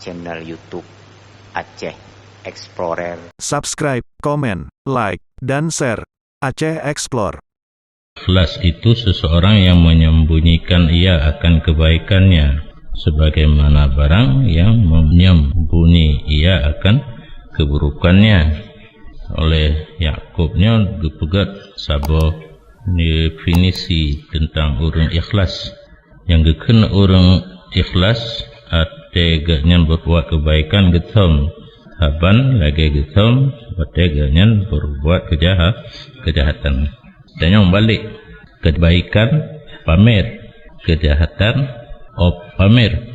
channel YouTube Aceh Explorer. Subscribe, komen, like, dan share. Aceh Explore. Ikhlas itu seseorang yang menyembunyikan ia akan kebaikannya, sebagaimana barang yang menyembunyi ia akan keburukannya. Oleh Yakubnya dipegat sabah definisi tentang orang ikhlas. Yang kena orang ikhlas ateganya berbuat kebaikan getam, haban lagi getam ateganya berbuat kejahatan. Dan yang balik, kebaikan pamer, kejahatan pamer.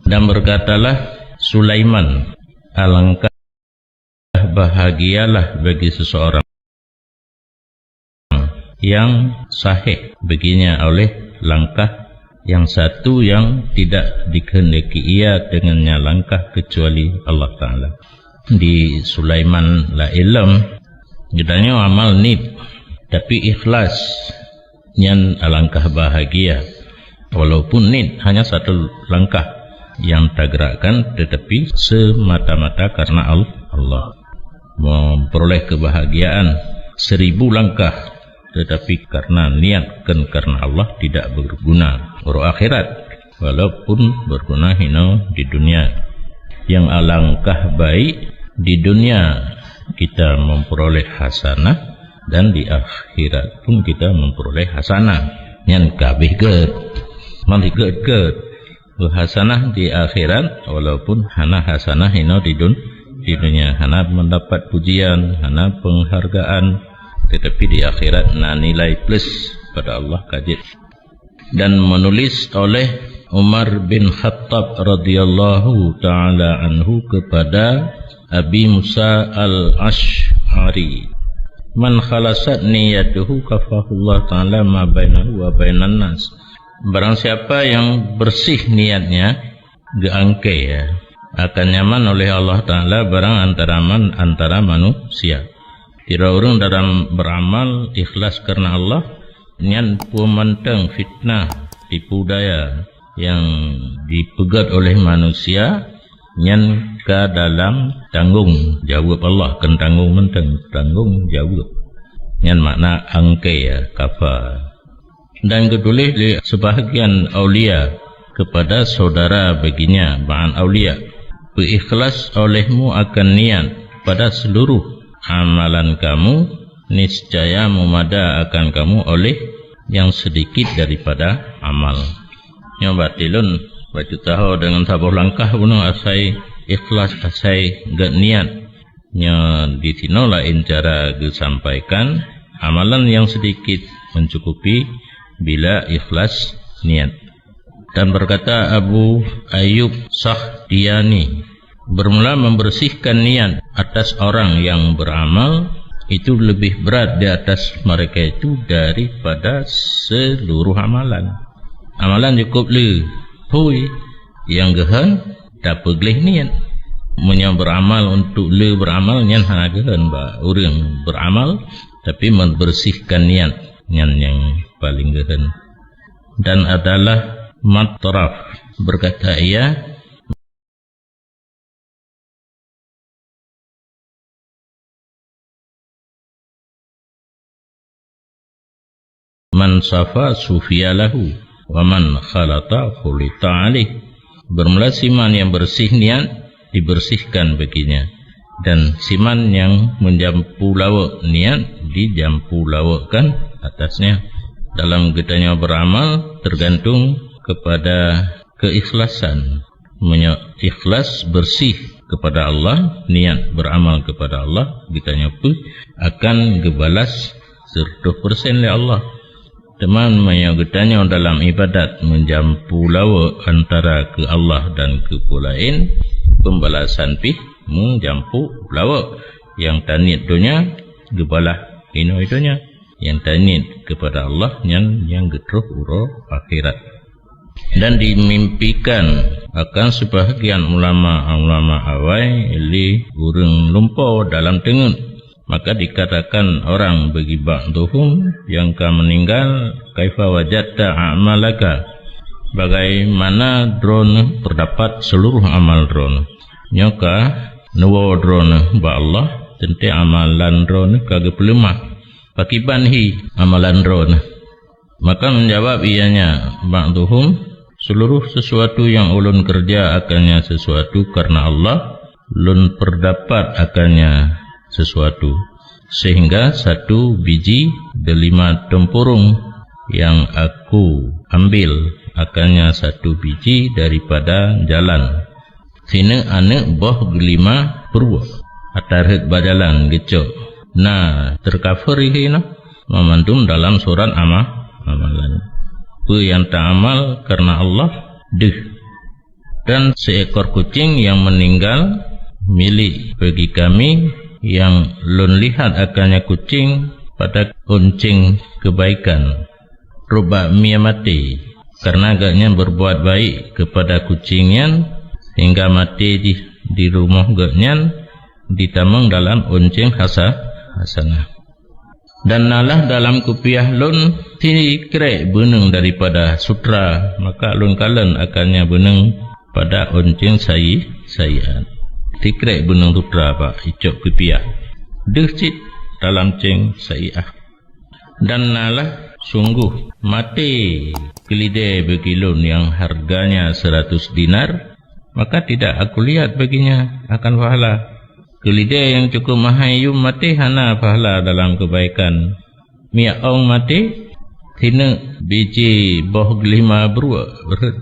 Dan berkatalah Sulaiman, alangkah bahagialah bagi seseorang yang sahih baginya oleh langkah yang satu yang tidak dikehendaki ia dengannya langkah kecuali Allah Ta'ala. Di Sulaiman la ilm, gedanya amal nid, tapi ikhlas yang alangkah bahagia. Walaupun nid hanya satu langkah yang tak gerakkan, tetapi semata-mata karena Allah. Memperoleh kebahagiaan 1000 langkah, tetapi karena niatkan karena Allah tidak berguna untuk akhirat, walaupun berguna hina di dunia. Yang alangkah baik di dunia kita memperoleh hasanah, dan di akhirat pun kita memperoleh hasanah. Yang kabeh ged, mandi ged hasanah di akhirat, walaupun hana hasanah hina di dunia, hana mendapat pujian, hana penghargaan, tetapi di akhirat nilai plus pada Allah kajit. Dan menulis oleh Umar bin Khattab radhiyallahu taala anhu kepada Abi Musa al-Ash'ari, man khalasat niyatuhu kafahullah ta'ala ma bainahu wa bainan nas. Barang siapa yang bersih niatnya, geangke ya, akan nyaman oleh Allah Ta'ala barang antara manusia. Tidak orang dalam beramal ikhlas karena Allah, nyan pemantang fitnah tipu daya yang dipegat oleh manusia, nyan ke dalam tanggung jawab Allah, kan tanggung tanggung jawab. Nyan makna angke ya, kafa. Dan kedua di sebahagian aulia kepada saudara baginya, ba'an aulia, berikhlas olehmu akan niat pada seluruh amalan kamu, niscaya memada akan kamu oleh yang sedikit daripada amal. Yang batilun baju tahu dengan sabuh langkah bunuh asai ikhlas, asai gak niat. Nya di sini lain cara disampaikan, amalan yang sedikit mencukupi bila ikhlas niat. Dan berkata Abu Ayyub Sakhtiyani, bermula membersihkan niat atas orang yang beramal itu lebih berat di atas mereka itu daripada seluruh amalan. Amalan cukup le hui, yang gehan dapat gelih niat. Munya beramal untuk le beramal nyan hana gehan ba urang beramal, tapi membersihkan niat nyan yang paling gehan. Dan adalah matraf, berkata ia, man safa sufiyalahu wa man khalata khulita alih. Bermula siman yang bersih niat dibersihkan baginya, dan siman yang menjampu lawak niat dijampu lawakkan atasnya. Dalam gedanya beramal tergantung kepada keikhlasan. Ikhlas bersih kepada Allah, niat beramal kepada Allah, gedanya pun akan gebalas 100% oleh Allah. Teman menyogotanya dalam ibadat menjampu lawa antara ke Allah dan ke lain, pembalasan pih menjampu lawa. Yang tanit dunia gebalah ino itunya, yang tanit kepada Allah yang getruh uro akhirat. Dan dimimpikan akan sebahagian ulama awai li urang lumpur dalam tengun. Maka dikatakan orang bagi ba'duhum yang ka meninggal, kaifa wajadta a'malaka, bagaimana drone terdapat seluruh amal drone. Nyoka nuwo drone ba Allah tente amalan drone kagak pelemah. Pakibanhi amalan drone. Maka menjawab ianya ba'duhum, seluruh sesuatu yang ulun kerja akannya sesuatu karena Allah, ulun perdapat akannya sesuatu. Sehingga satu biji delima tempurung yang aku ambil akannya satu biji daripada jalan. Sini ane boh gelima purwa atarhit bajalan gecok. Nah, tercover ini memandum dalam surat amalan. Yang tak amal karena Allah dan seekor kucing yang meninggal milik bagi kami yang lun lihat akannya kucing pada kuncing kebaikan. Ruba mia mati karena agaknya berbuat baik kepada kucingnya hingga mati di rumah agaknya ditamang dalam uncing hasanah. Dan nalah dalam kupiah lun tikrek beneng daripada sutra, maka lun kalen akannya beneng pada uncing sayiat. Tikrek beneng sutra pak icok kupiah dercit dalam cing sayiat. Dan nalah sungguh mati kelide bagi lun yang harganya 100 dinar, maka tidak aku lihat baginya akan pahala. Kelide yang cukup mahayum mati hana pahala dalam kebaikan. Miaong mati tina biji boh gelima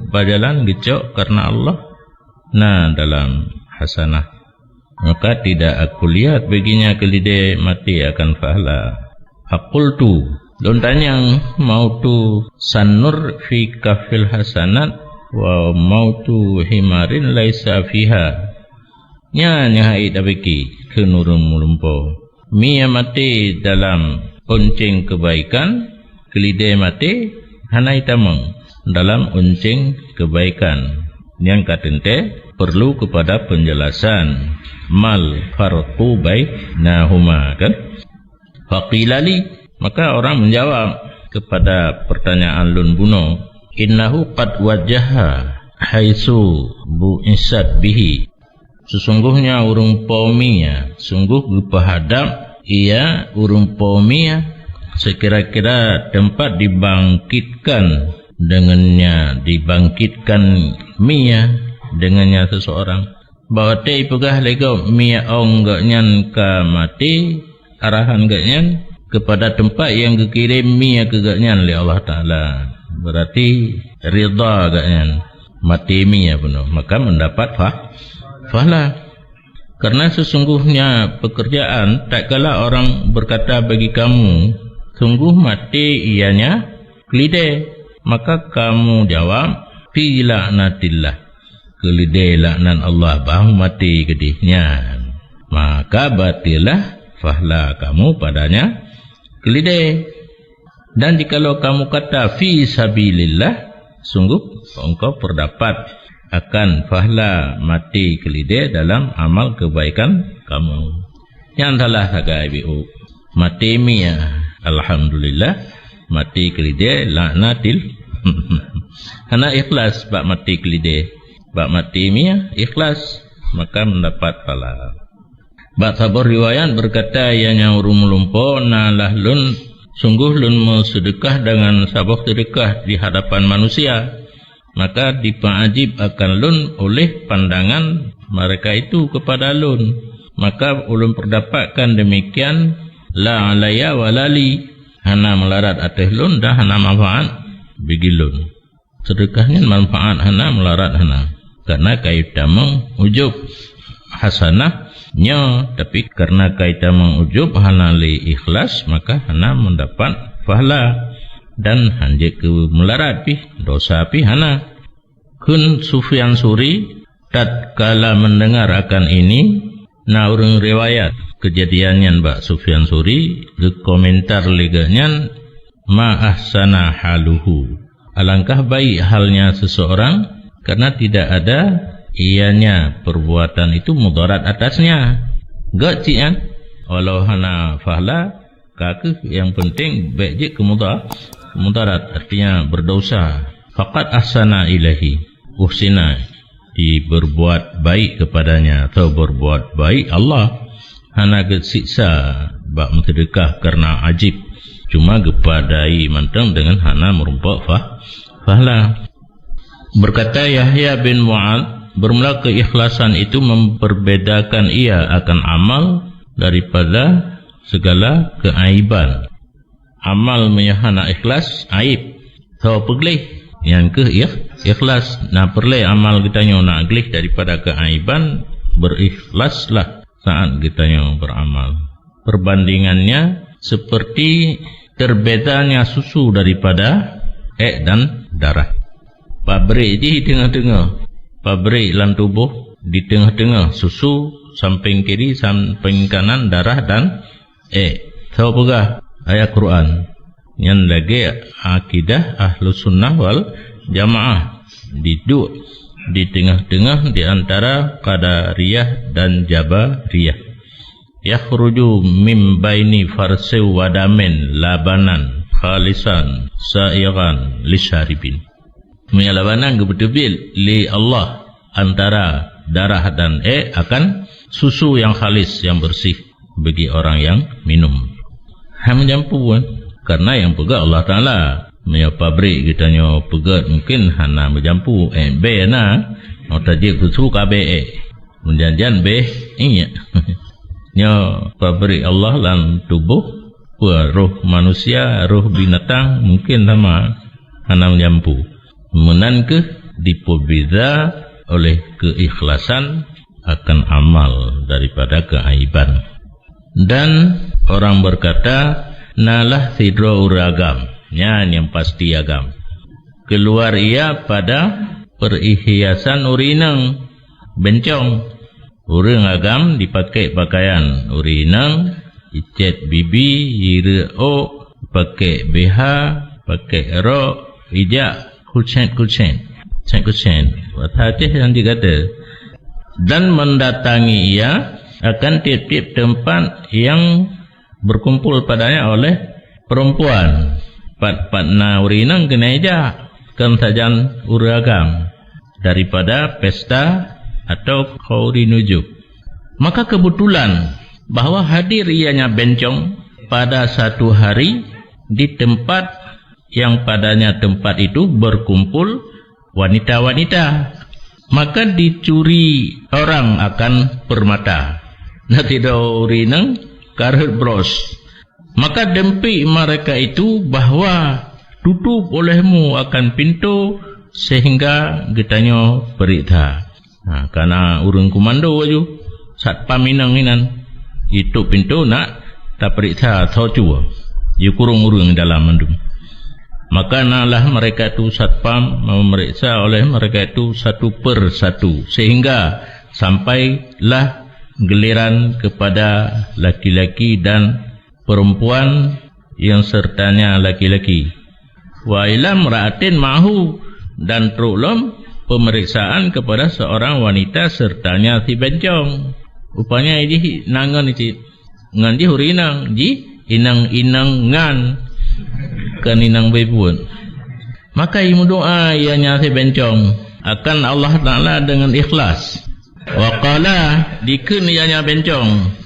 berjalan gecok karena Allah. Nah dalam hasanah. Maka tidak aku lihat baginya kelide mati akan pahala. Aqultu lontan yang mau tu sanur fi kafil hasanat wa mau tu himarin laisa fiha. Nya haid abeki kenurun mulumpo. Mia mati dalam uncing kebaikan, kelide mati hanai tamang dalam uncing kebaikan. Yang katente perlu kepada penjelasan mal farqu bainahuma kan? Faqilali, maka orang menjawab kepada pertanyaan lun buno, innahu qad wajaha haitsu bu'isat bihi. Sesungguhnya urung paumia, sungguh berhadap ia urung paumia sekira-kira tempat dibangkitkan dengannya, dibangkitkan mia dengannya seseorang. Bahawa te ipugah lego mia ong gaknyan ka mati arahan gaknyan kepada tempat yang kekirim mia ke gaknyan oleh Allah Ta'ala. Berarti ridha gaknyan mati mia penuh, maka mendapat pahala. Karena sesungguhnya pekerjaan tak kala orang berkata bagi kamu sungguh mati ianya kelide, maka kamu jawab fi la'natillah, kelide laknan Allah bahu mati kedihnya, maka batilah pahala kamu padanya kelide. Dan jikalau kamu kata fi sabilillah, sungguh engkau terdapat akan pahala mati kelide dalam amal kebaikan kamu. Yang telah sagai biu mati mia, alhamdulillah mati kelide laknatil. Karena ikhlas bak mati kelide, bak mati mia ikhlas, maka mendapat pahala. Bak sabar riwayat berkata ianya urung melumpo nalah lun sungguh lun sedekah dengan sabah sedekah di hadapan manusia, maka dipaajib akan lun oleh pandangan mereka itu kepada lun. Maka ulun perdapatkan demikian la alaya walali, hana melarat atas lun dah hana manfaat bagi lun. Sedekahnya manfaat hana melarat hana, karena kaita mengujub hasanahnya, tapi karena kaita mengujub hana li ikhlas, maka hana mendapat pahala. Dan hanjek ke melarat pi dosa pi hana. Kun Sufyan Suri tatkala mendengar akan ini, na urang riwayat kejadiannya Mbak Sufyan Suri ke komentar leganya, ma ahsana haluhu, alangkah baik halnya seseorang karena tidak ada ianya perbuatan itu mudarat atasnya. Gak cian walau hana fahla kakek, yang penting baik je kemudarat, artinya berdosa. faqad ahsana ilahi, uhsina, berbuat baik kepadanya atau berbuat baik Allah. Hana siksa bak mentedekah karena ajib, cuma gepadai mantang dengan hana merumpak fahla. Berkata Yahya bin Mu'ad, bermula keikhlasan itu memperbedakan ia akan amal daripada segala keaiban. Amal menyahana ikhlas aib, so perleh yang ke ikhlas. Nah perleh amal kita nak gelih daripada keaiban, berikhlaslah saat kita beramal. Perbandingannya seperti terbedanya susu daripada dan darah. Pabrik di tengah-tengah, pabrik dalam tubuh di tengah-tengah, susu samping kiri, samping kanan darah dan tahu pegah ayat Quran. Yang lagi akidah Ahlus Sunnah wal Jamaah duduk di tengah-tengah di antara Qadariyah dan Jabariyah. Yakhruju min baini farsi wa damin labanan khalisan sa'iran lisyaribin. Labanan betul-betul li Allah antara darah dan akan susu yang khalis, yang bersih bagi orang yang minum. Menjampu karena yang pegat Allah Ta'ala. Punya pabrik kita pegat mungkin hana menjampu na tajik susu kabe menjanjian ingat nya pabrik Allah dalam tubuh roh manusia, roh binatang mungkin sama hana menjampu. Menan ke diperbeza oleh keikhlasan akan amal daripada keaiban. Dan orang berkata nalah sidro uragam, yang pasti agam. Keluar ia pada perhiasan urinang bencong. Urang agam dipakai pakaian urinang, icet bibi, yireo, pakai BH, pakai rok, hijab, kulcen. Wathatih yang dikata. Dan mendatangi ia akan tiap-tiap tempat yang berkumpul padanya oleh perempuan. Pat-patna urinang kena ijak kan sajan uragam daripada pesta atau khauri nujuk. Maka kebetulan bahawa hadir ianya bencong pada satu hari di tempat yang padanya tempat itu berkumpul wanita-wanita. Maka dicuri orang akan permata. Nah tidak urinang karut bros. Maka dempi mereka itu bahawa tutup olehmu akan pintu sehingga getanya berita. Nah, karena urang komando aju satpam inan itu pintu nak tak periksa thoju. Dia kurung urang dalam mandum. Maka nalah mereka itu satpam memeriksa oleh mereka itu satu per satu sehingga sampailah giliran kepada laki-laki dan perempuan yang sertanya laki-laki. Wa ilam ra'atin ma'hu, dan terulum pemeriksaan kepada seorang wanita sertanya si bencong. Upanya ini nangan ini ngan di hurinang ji inang-inang ngan kan inang bebun. Maka imu doa ianya si bencong akan Allah Ta'ala dengan ikhlas. Wa qala dikeun ianya bencong,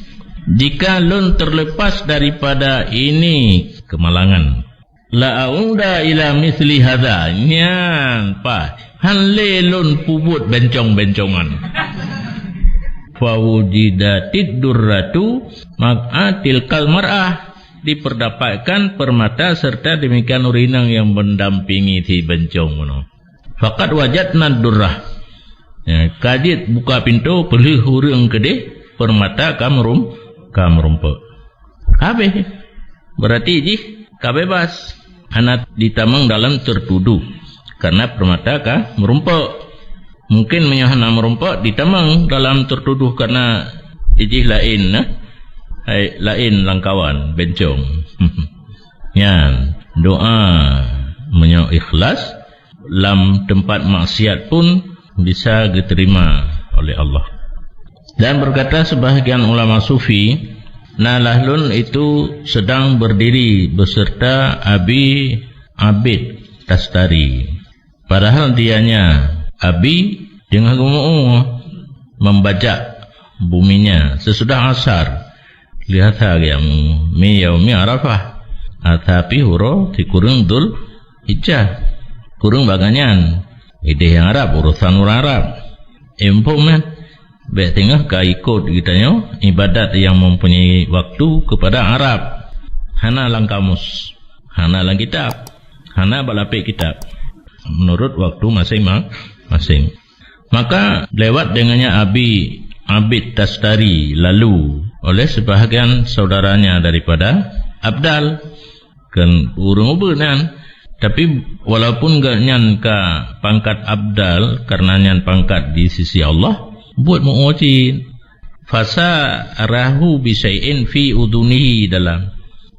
jika lun terlepas daripada ini kemalangan, la aunda ila misli hadza, nyan pa hanle lun pubut bencong-bencongan. Fa wujidatid durratu maqatil kalmarah, diperdapatkan permata serta demikian urinang yang mendampingi si bencong mono. Faqad wajadna durrah, kadit buka pintu pelih hurung kedeh permata kamrumpuk. Habis berarti ji kabebas anak ditamang dalam tertuduh karena permata merumpuk. Mungkin menyahana merumpuk ditamang dalam tertuduh karena ijih lain lain langkawan bencong. Yan doa menyo ikhlas dalam tempat maksiat pun bisa diterima oleh Allah. Dan berkata sebahagian ulama sufi, Nalahlun itu sedang berdiri beserta Abi Abid Tastari. Padahal dianya abi dengan membajak buminya sesudah asar. Lihat yang mi yaumi Arafah. Tapi huro dikurung dul hijjah. Kurung baganyan. Ide yang Arab, urusan orang Arab. Empungnya baik tengah ka ikut kitanya ibadat yang mempunyai waktu kepada Arab. Hana lang kamus, hana lang kitab, hana balapik kitab. Menurut waktu masing-masing. Maka lewat dengannya Abid Tastari lalu oleh sebahagian saudaranya daripada Abdal kan urung ubenan. Tapi walaupun gak nyan ka pangkat Abdal karena nyan pangkat di sisi Allah, buat mu'oci fasa rahu bisai'in fi udunihi dalam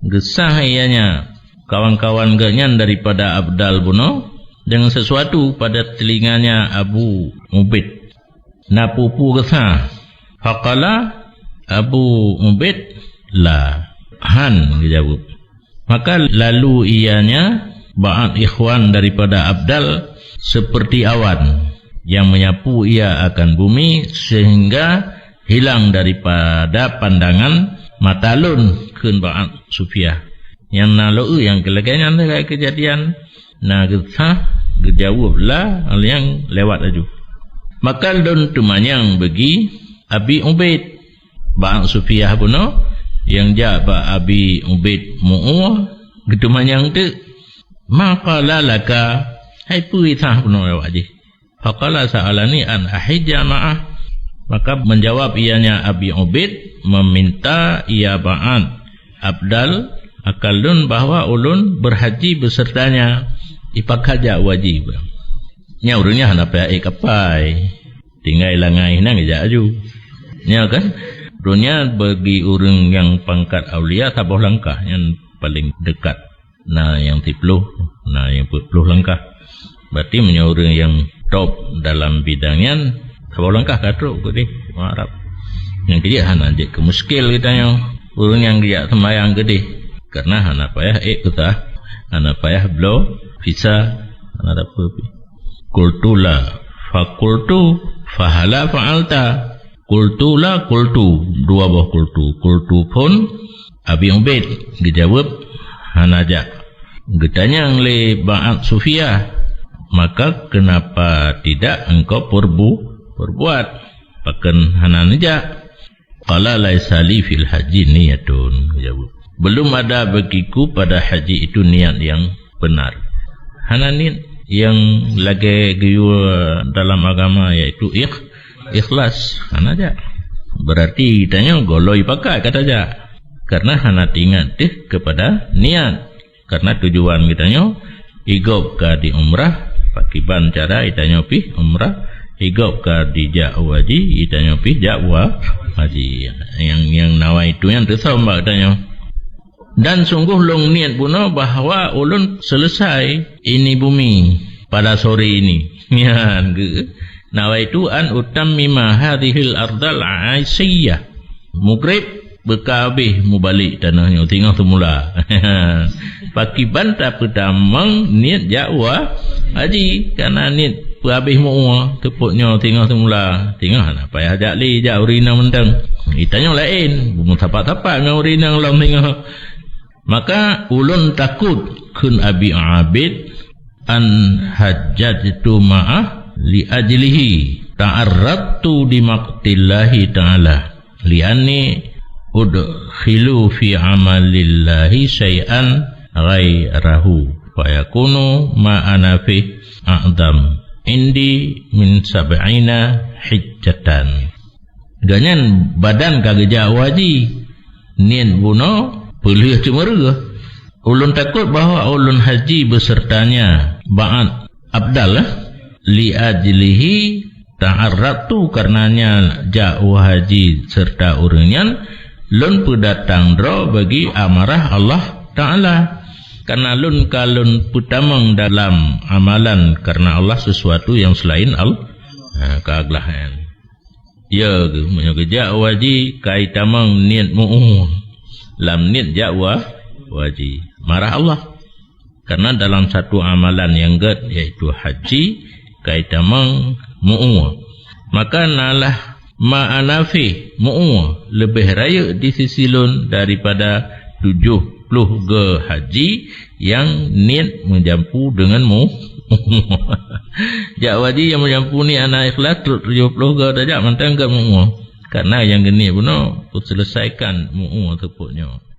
gesah ianya kawan-kawan gak nyan daripada Abdal buno dengan sesuatu pada telinganya Abu Ubaid. Napupu gesah. Faqala Abu Ubaid la han dijawab. Maka lalu ianya ba'at ikhwan daripada Abdal seperti awan yang menyapu ia akan bumi sehingga hilang daripada pandangan matalun kun ba'at Sufiyah. Yang nalu yang kelaganya kayak kejadian na gesah gejawablah yang lewat aju. Maka don tumanyang bagi Abi Ubaid ba'at Sufiyah puno yang jaba Abi Ubaid mu'u getumanyang tu maka lalaka hai puitah puno wajih. Faqala sa'alani an ahijja ma'ah. Maka menjawab ianya Abi Ubaid meminta ia ba'an Abdal akalun bahwa ulun berhaji besertanya ipakaja wajib. Nya urungnya hana pa kapai. Tinggal langai nang ija aju. Nya kan dunia bagi urang yang pangkat aulia tabuh langkah yang paling dekat. Nah yang 10, nah yang 10 langkah. Berarti menyorang yang top dalam bidangnya tabuh langkah katruk gede Arab. Yang dia hana je kemuskil kitanya urang yang dia sembahyang gede. Karena hana payah kita hana payah blow visa hana dapat. Qultula fakultu fahala fa'alta. Qultula qultu dua buah qultu pun Abi Ubaid dijawab hanaja getanya oleh ba'at Sufiyah, maka kenapa tidak engkau perbuat pakan hanaja. Qala laisa li fil haji niyatun, jawab belum ada bagiku pada haji itu niat yang benar. Hananin yang lagi dalam agama yaitu ikhlas hanaja. Berarti tanya goloi pakai kata aja. Karena hana ingat kepada niat. Karena tujuan kitanya igop ka di umrah pakiban cara itanya pi umrah, igop ka di ja'wa haji itanya pi ja'wa haji. Yang nawa itu yang tersambak tanya. Dan sungguh long niat puno bahawa ulun selesai ini bumi pada sore ini. Nian ke nawaitu an utammima hadhil ardal aisiyah. Mugrib berkabih mubalik tanahnya tinggal semula. Pakiban tak pedamang niat ja'wa haji karena niat berhabis mu'wa tepuknya tinggal semula. Tinggal apa payah jak li jak urina mentang. Itanya lain bumu tapak-tapak dengan urina lam tinggal. Maka ulun takut kun Abi Abid an hajjatu ma'ah li ajlihi ta'arradtu di maqtillahi ta'ala li'anni udkhilu fi amalillahi syai'an ghairahu fayakunu ma'ana fi a'dam indi min sab'ina hijjatan. Ganyan badan kageja waji nien buno boleh cemara. Ulun takut bahawa ulun haji besertanya ba'at Abdal li ajlihi ta'arratu karenanya ja'wa haji serta urunyan lun pudatang dro bagi amarah Allah Ta'ala. Karena lun kalun putamang dalam amalan karena Allah sesuatu yang selain Allah keaglahan. Ya ja'wa haji kaitamang niat mu'uh lam niat ja'wa wajib marah Allah Karena dalam satu amalan yang ged iaitu haji kaitan mu'uwa. Maka nalah ma'anafi mu'uwa lebih raya di sisi lun daripada 70 ge haji yang niat menjampu dengan mu'uwa. Jak wajib yang menjampu ni anak ikhlas 70 ge dah jak mantang ke mu'uwa. Karena yang geni pun selesaikan mu'uwa tepuknya.